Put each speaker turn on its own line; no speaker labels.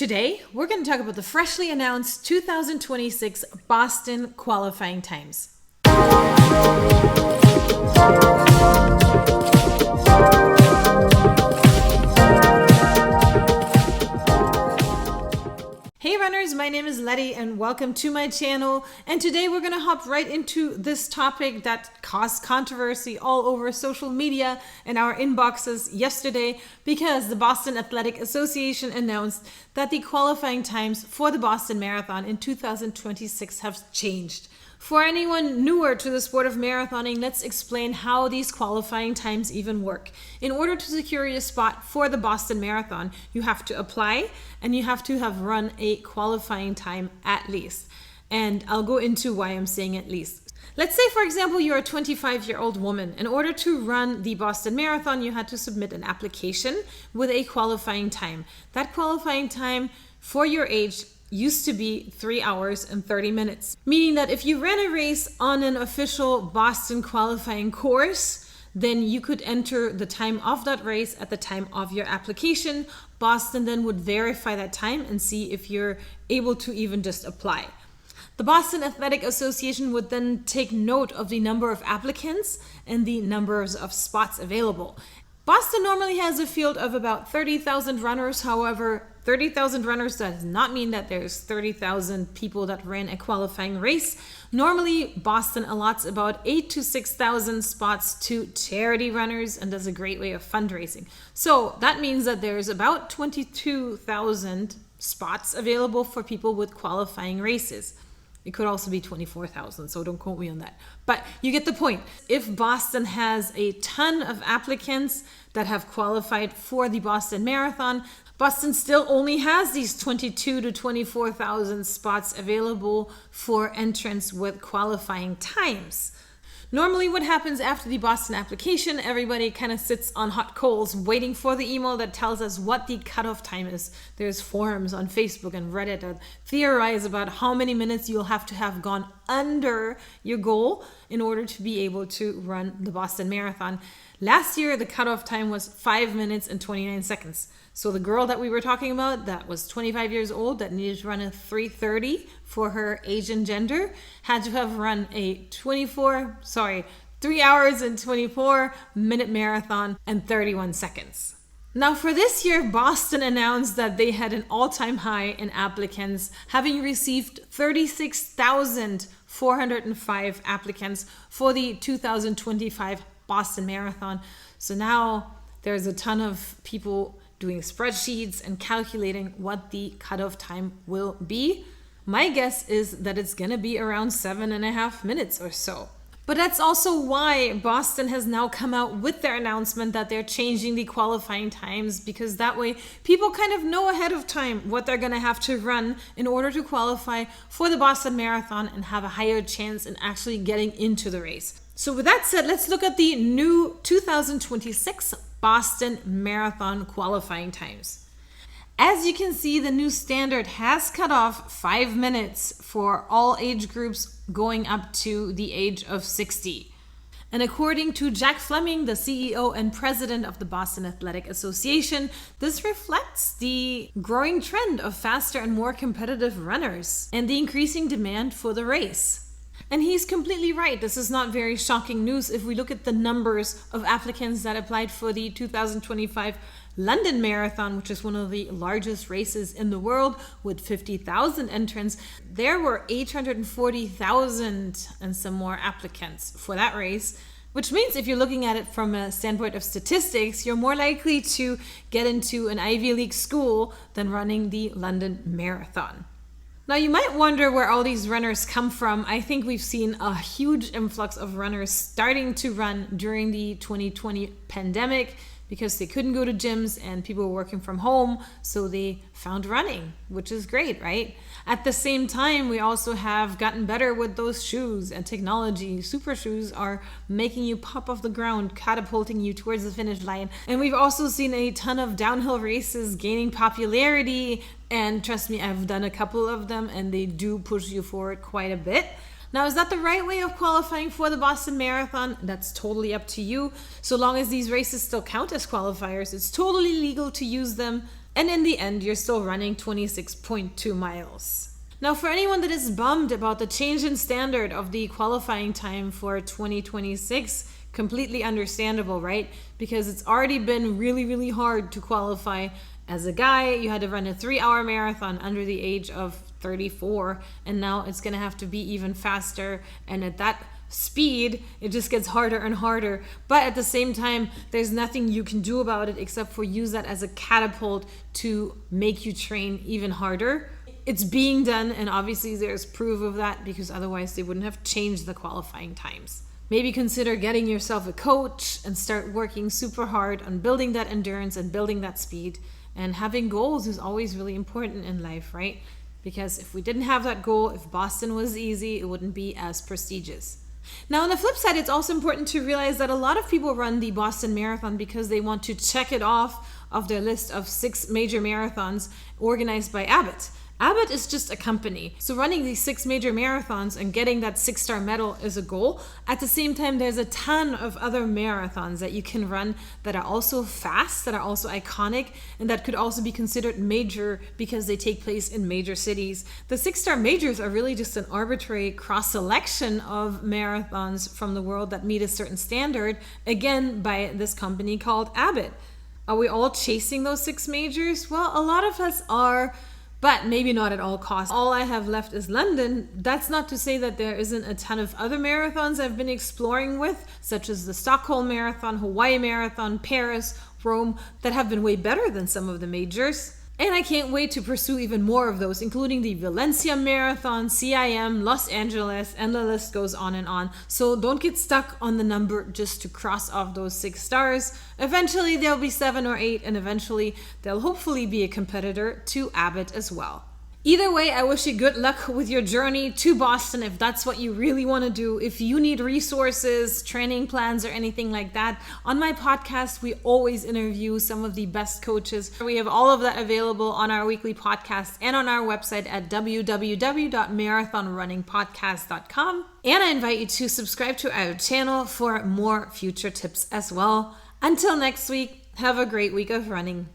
Today, we're going to talk about the freshly announced 2026 Boston qualifying times. Hey runners, my name is Letty and welcome to my channel. And today we're going to hop right into this topic that caused controversy all over social media and our inboxes yesterday because the Boston Athletic Association announced that the qualifying times for the Boston Marathon in 2026 have changed. For anyone newer to the sport of marathoning, let's explain how these qualifying times even work. In order to secure your spot for the Boston Marathon, you have to apply and you have to have run a qualifying time at least. And I'll go into why I'm saying at least. Let's say, for example, you're a 25-year-old woman. In order to run the Boston Marathon, you had to submit an application with a qualifying time. That qualifying time for your age used to be 3 hours and 30 minutes. Meaning that if you ran a race on an official Boston qualifying course, then you could enter the time of that race at the time of your application. Boston then would verify that time and see if you're able to even just apply. The Boston Athletic Association would then take note of the number of applicants and the numbers of spots available. Boston normally has a field of about 30,000 runners. However, 30,000 runners does not mean that there's 30,000 people that ran a qualifying race. Normally, Boston allots about 8,000 to 6,000 spots to charity runners and does a great way of fundraising. So that means that there's about 22,000 spots available for people with qualifying races. It could also be 24,000, so don't quote me on that. But you get the point. If Boston has a ton of applicants that have qualified for the Boston Marathon, Boston still only has these 22,000 to 24,000 spots available for entrants with qualifying times. Normally what happens after the Boston application, everybody kind of sits on hot coals waiting for the email that tells us what the cutoff time is. There's forums on Facebook and Reddit that theorize about how many minutes you'll have to have gone under your goal in order to be able to run the Boston Marathon. Last year, the cutoff time was 5 minutes and 29 seconds. So the girl that we were talking about that was 25 years old that needed to run a 3:30 for her age and gender had to have run a 3 hours and 24 minute marathon and 31 seconds. Now for this year, Boston announced that they had an all-time high in applicants, having received 36,405 applicants for the 2025 Boston Marathon. So now there's a ton of people doing spreadsheets and calculating what the cutoff time will be. My guess is that it's gonna be around 7.5 minutes or so. But that's also why Boston has now come out with their announcement that they're changing the qualifying times, because that way people kind of know ahead of time what they're gonna have to run in order to qualify for the Boston Marathon and have a higher chance in actually getting into the race. So with that said, let's look at the new 2026 Boston Marathon qualifying times. As you can see, the new standard has cut off 5 minutes for all age groups going up to the age of 60. And according to Jack Fleming, the CEO and president of the Boston Athletic Association, this reflects the growing trend of faster and more competitive runners and the increasing demand for the race. And he's completely right. This is not very shocking news if we look at the numbers of applicants that applied for the 2025 London Marathon, which is one of the largest races in the world with 50,000 entrants. There were 840,000 and some more applicants for that race, which means if you're looking at it from a standpoint of statistics, you're more likely to get into an Ivy League school than running the London Marathon. Now you might wonder where all these runners come from. I think we've seen a huge influx of runners starting to run during the 2020 pandemic because they couldn't go to gyms and people were working from home, so they found running, which is great, right? At the same time, we also have gotten better with those shoes and technology. Super shoes are making you pop off the ground, catapulting you towards the finish line. And we've also seen a ton of downhill races gaining popularity. And trust me, I've done a couple of them and they do push you forward quite a bit. Now, is that the right way of qualifying for the Boston Marathon? That's totally up to you. So long as these races still count as qualifiers, it's totally legal to use them. And in the end, you're still running 26.2 miles. Now, for anyone that is bummed about the change in standard of the qualifying time for 2026, completely understandable, right? Because it's already been really, really hard to qualify. As a guy, you had to run a 3-hour marathon under the age of 34, and now it's going to have to be even faster. And at that speed, it just gets harder and harder. But at the same time, there's nothing you can do about it except for use that as a catapult to make you train even harder. It's being done, and obviously there's proof of that, because otherwise they wouldn't have changed the qualifying times. Maybe consider getting yourself a coach and start working super hard on building that endurance and building that speed. And having goals is always really important in life, right? Because if we didn't have that goal, if Boston was easy, it wouldn't be as prestigious. Now, on the flip side, it's also important to realize that a lot of people run the Boston Marathon because they want to check it off of their list of 6 major marathons organized by Abbott. Abbott is just a company. So running these 6 major marathons and getting that 6-star medal is a goal. At the same time, there's a ton of other marathons that you can run that are also fast, that are also iconic, and that could also be considered major because they take place in major cities. The 6-star majors are really just an arbitrary cross-selection of marathons from the world that meet a certain standard, again, by this company called Abbott. Are we all chasing those 6 majors? Well, a lot of us are, but maybe not at all costs. All I have left is London. That's not to say that there isn't a ton of other marathons I've been exploring with, such as the Stockholm Marathon, Hawaii Marathon, Paris, Rome, that have been way better than some of the majors. And I can't wait to pursue even more of those, including the Valencia Marathon, CIM, Los Angeles, and the list goes on and on. So don't get stuck on the number just to cross off those 6 stars. Eventually there'll be 7 or 8, and eventually there'll hopefully be a competitor to Abbott as well. Either way, I wish you good luck with your journey to Boston if that's what you really want to do. If you need resources, training plans, or anything like that, on my podcast, we always interview some of the best coaches. We have all of that available on our weekly podcast and on our website at www.marathonrunningpodcast.com. And I invite you to subscribe to our channel for more future tips as well. Until next week, have a great week of running.